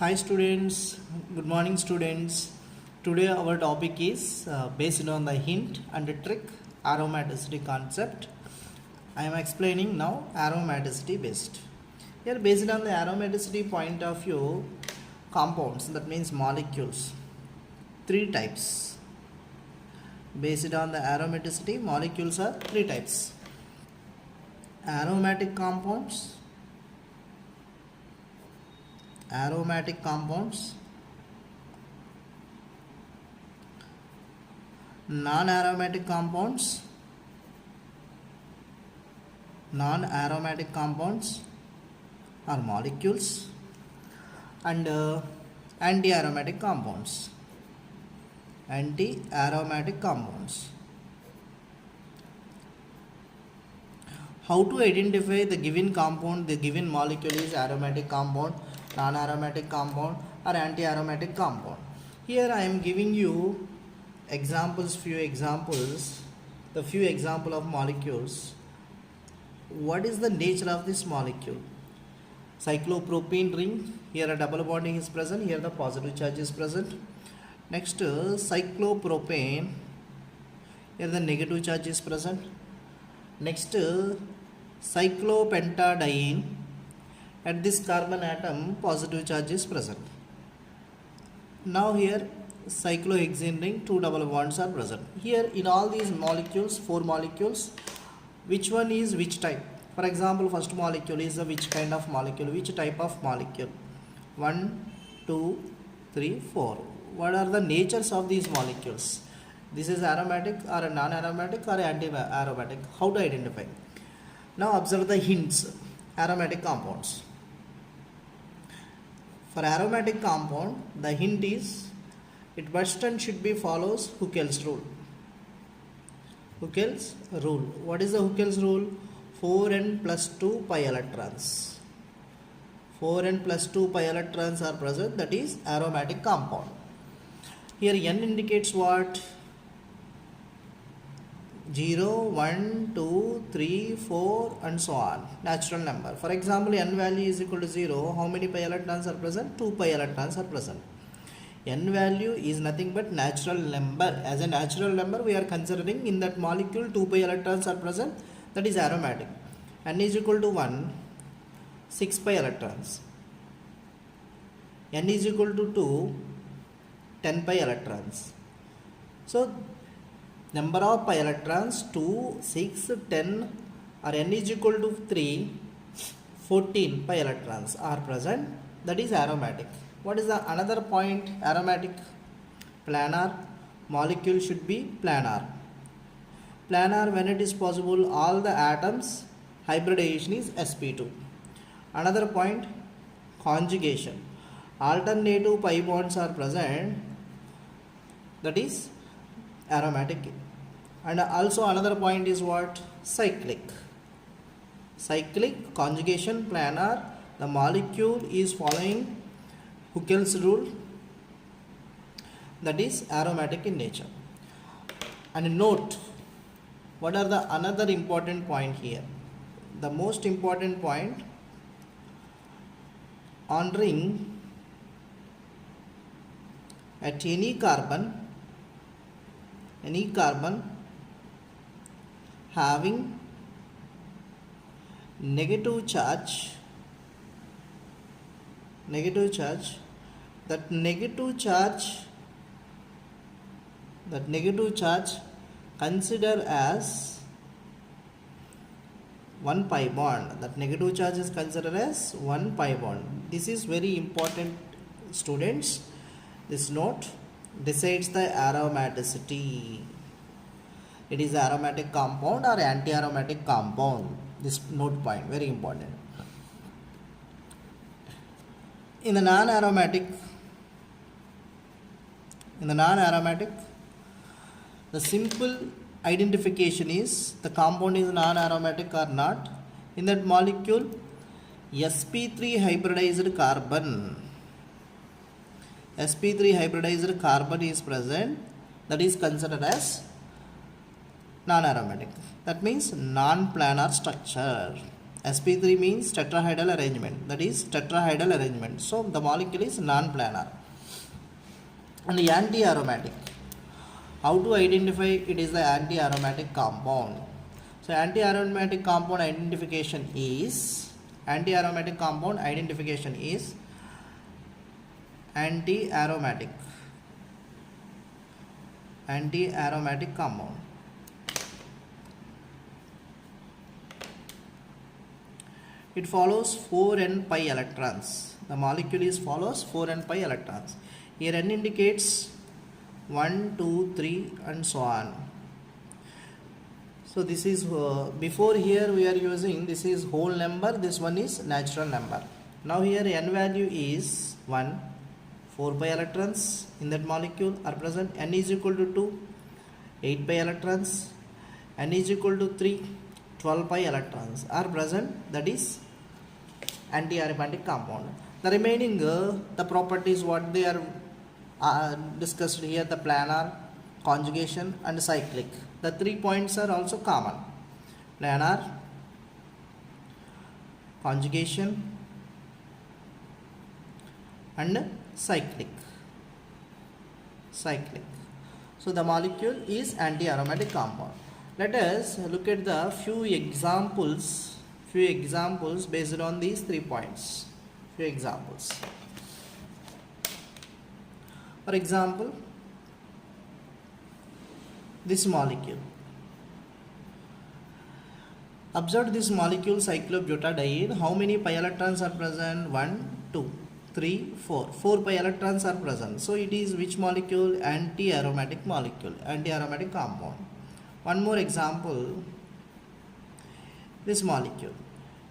Hi students, good morning students. Today our topic is based on the hint and trick aromaticity concept. I am explaining now aromaticity based. Here based on the aromaticity point of view, compounds, that means molecules, three types. Based on the aromaticity, molecules are three types: aromatic compounds, non-aromatic compounds, are molecules, and anti-aromatic compounds. How to identify the given compound, the given molecule is aromatic compound, non-aromatic compound, or anti-aromatic compound? Here I am giving you examples, the few example of molecules. What is the nature of this molecule? Cyclopropene ring, here a double bonding is present, here the positive charge is present. Next, cyclopropane, here the negative charge is present. Next, cyclopentadiene, at this carbon atom positive charge is present. Now here cyclohexane ring, two double bonds are present. Here in all these molecules, four molecules, which one is which type? For example, first molecule is which kind of molecule, which type of molecule? 1, 2, 3, 4. What are the natures of these molecules? This is aromatic or non-aromatic or anti-aromatic. How to identify? Now observe the hints. Aromatic compounds. For aromatic compound, the hint is it must and should be follows Huckel's rule. Huckel's rule. What is the Huckel's rule? 4n plus 2 pi electrons. 4n plus 2 pi electrons are present, that is aromatic compound. Here n indicates what? 0, 1, 2, 3, 4 and so on, natural number. For example, n value is equal to 0, how many pi electrons are present? 2 pi electrons are present. N value is nothing but natural number. As a natural number, we are considering in that molecule 2 pi electrons are present, that is aromatic. N is equal to 1, 6 pi electrons. N is equal to 2, 10 pi electrons. So number of pi electrons 2, 6, 10 or n is equal to 3, 14 pi electrons are present, that is aromatic. What is the another point? Aromatic, planar, molecule should be planar. Planar, when it is possible, all the atoms hybridization is sp2. Another point, conjugation, alternative pi bonds are present, that is aromatic. And also another point is what? Cyclic, conjugation, planar, the molecule is following Huckel's rule, that is aromatic in nature. And note, what are the another important point here? The most important point, on ring at any carbon having negative charge, that negative charge consider as 1 pi bond. That negative charge is considered as 1 pi bond. This is very important, students. This note decides the aromaticity. It is aromatic compound or anti-aromatic compound. This note point, very important. In the non-aromatic, the simple identification is the compound is non-aromatic or not. In that molecule, sp3 hybridized carbon is present, that is considered as non-aromatic. That means non-planar structure. sp3 means tetrahedral arrangement, that is tetrahedral arrangement, so the molecule is non-planar. And anti-aromatic, how to identify it is the anti-aromatic compound? So anti-aromatic compound identification is anti-aromatic compound. It follows 4n pi electrons. The molecule follows 4n pi electrons. Here n indicates 1, 2, 3 and so on. So this is before here we are using this is whole number, this one is natural number. Now here n value is 1, 4 pi electrons in that molecule are present. N is equal to 2, 8 pi electrons. N is equal to 3, 12 pi electrons are present, that is anti-aromatic compound. The remaining the properties what they are discussed here, the planar, conjugation and cyclic. The 3 points are also common: planar, conjugation and cyclic. So the molecule is anti-aromatic compound. Let us look at the few examples based on these 3 points. Few examples. For example, this molecule. Observe this molecule cyclobutadiene. How many pi electrons are present? 1, 2, 3, 4. 4 pi electrons are present. So it is which molecule? Anti-aromatic molecule, anti-aromatic compound. One more example. This molecule.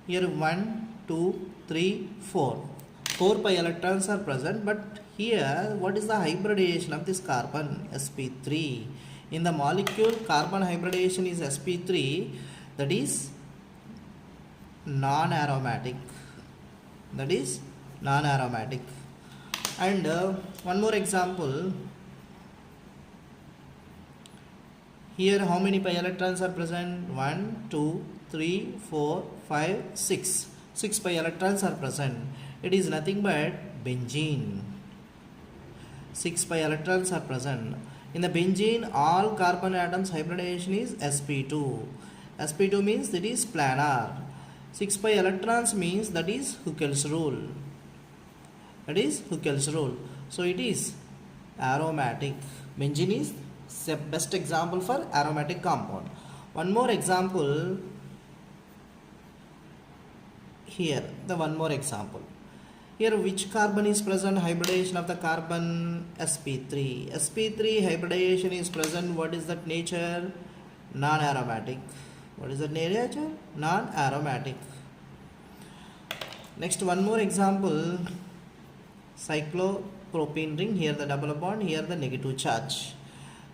Here 1, 2, 3, 4. 4 pi electrons are present, but here what is the hybridization of this carbon? sp3. In the molecule carbon hybridization is sp3, that is non-aromatic. And one more example. Here how many pi electrons are present? 1, 2, 3, 4, 5, 6. 6 pi electrons are present. It is nothing but benzene. 6 pi electrons are present. In the benzene, all carbon atoms hybridization is sp2. sp2 means that is planar. 6 pi electrons means that is Huckel's rule. So it is aromatic. Benzene is the best example for aromatic compound. One more example. Here which carbon is present? Hybridization of the carbon sp3. sp3 hybridization is present. What is that nature? Non-aromatic. Non-aromatic. Next, one more example. Cyclopropene ring. Here the double bond, here the negative charge.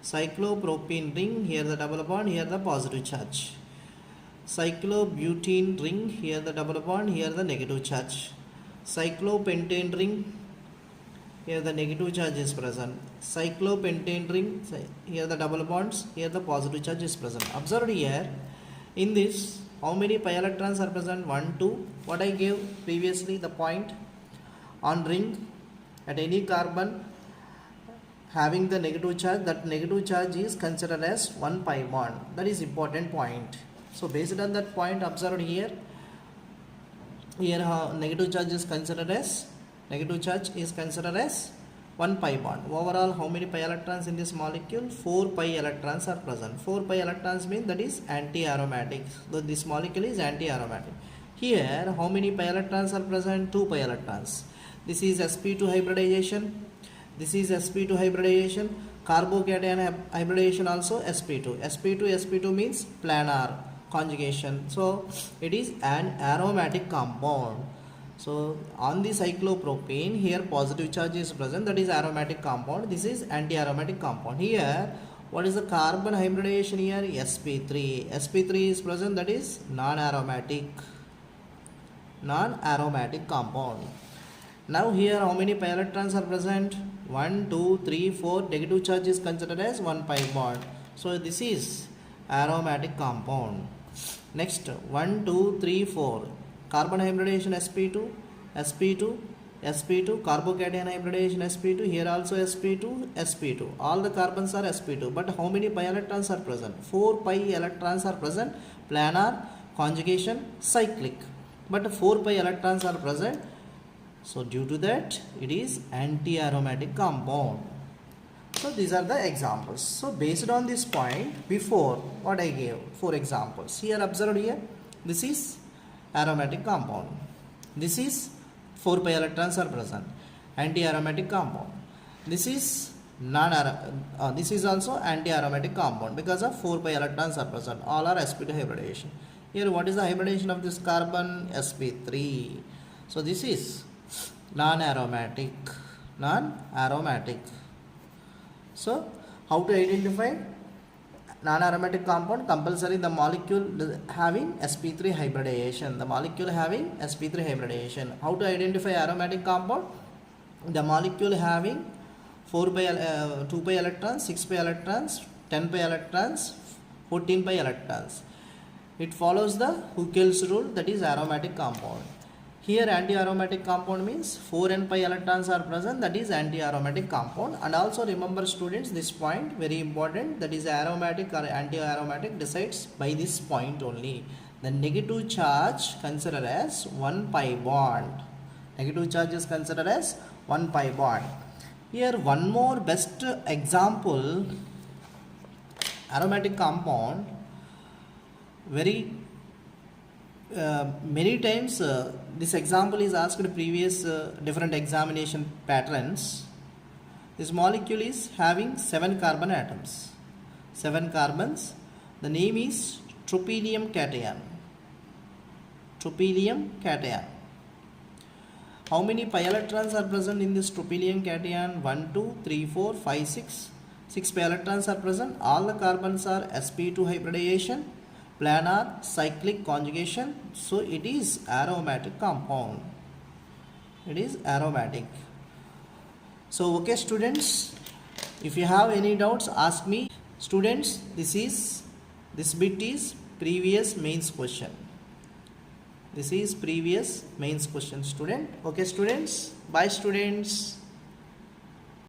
Cyclopropene ring, here the double bond, here the positive charge. Cyclobutene ring, here the double bond, here the negative charge. Cyclopentane ring, here the negative charge is present. Cyclopentane ring, here the double bonds, here the positive charge is present. Observe here, in this, how many pi electrons are present? 1, 2. What I gave previously, the point on ring at any carbon having the negative charge, that negative charge is considered as 1 pi bond. That is important point. So based on that point, observed here negative charge is considered as 1 pi bond. Overall, how many pi electrons in this molecule? 4 pi electrons are present. 4 pi electrons mean that is anti-aromatic. So this molecule is anti-aromatic. Here, how many pi electrons are present? 2 pi electrons. This is sp2 hybridization. Carbocation hybridization also sp2. sp2 means planar conjugation. So it is an aromatic compound. So on the cyclopropene, here positive charge is present, that is aromatic compound. This is anti-aromatic compound. Here what is the carbon hybridization? Here sp3. sp3 is present, that is non-aromatic compound. Now here how many pi electrons are present? 1, 2, 3, 4. Negative charge is considered as 1 pi bond. So this is aromatic compound. Next 1, 2, 3, 4. Carbon hybridization sp2, sp2, sp2. Carbocation hybridization sp2. Here also sp2, sp2. All the carbons are sp2. But how many pi electrons are present? 4 pi electrons are present. Planar, conjugation, cyclic. But 4 pi electrons are present. So due to that, it is anti-aromatic compound. So these are the examples. So based on this point, before what I gave 4 examples. Here observed here, this is aromatic compound. This is 4 pi electrons are present, anti-aromatic compound. This is this is also anti-aromatic compound because of 4 pi electrons are present. All are sp2 hybridization. Here what is the hybridization of this carbon? sp3. So this is non-aromatic. So how to identify non-aromatic compound? Compulsory the molecule having sp3 hybridization. The molecule having sp3 hybridization. How to identify aromatic compound? The molecule having 2 pi electrons, 6 pi electrons, 10 pi electrons, 14 pi electrons. It follows the Huckel's rule, that is aromatic compound. Here anti-aromatic compound means 4n pi electrons are present, that is anti-aromatic compound. And also remember students, this point very important, that is aromatic or anti-aromatic decides by this point only. The negative charge considered as 1 pi bond. Negative charge is considered as 1 pi bond. Here one more best example, aromatic compound, very many times this example is asked in previous different examination patterns. This molecule is having 7 carbon atoms, 7 carbons. The name is tropylium cation. Tropylium cation. How many pi electrons are present in this tropylium cation? 1, 2, 3, 4, 5, 6. 6 pi electrons are present. All the carbons are sp2 hybridization, planar, cyclic, conjugation. So it is aromatic compound. It is aromatic. So okay students, if you have any doubts, ask me. Students, this bit is previous mains question. This is previous mains question, student. Okay students, bye students.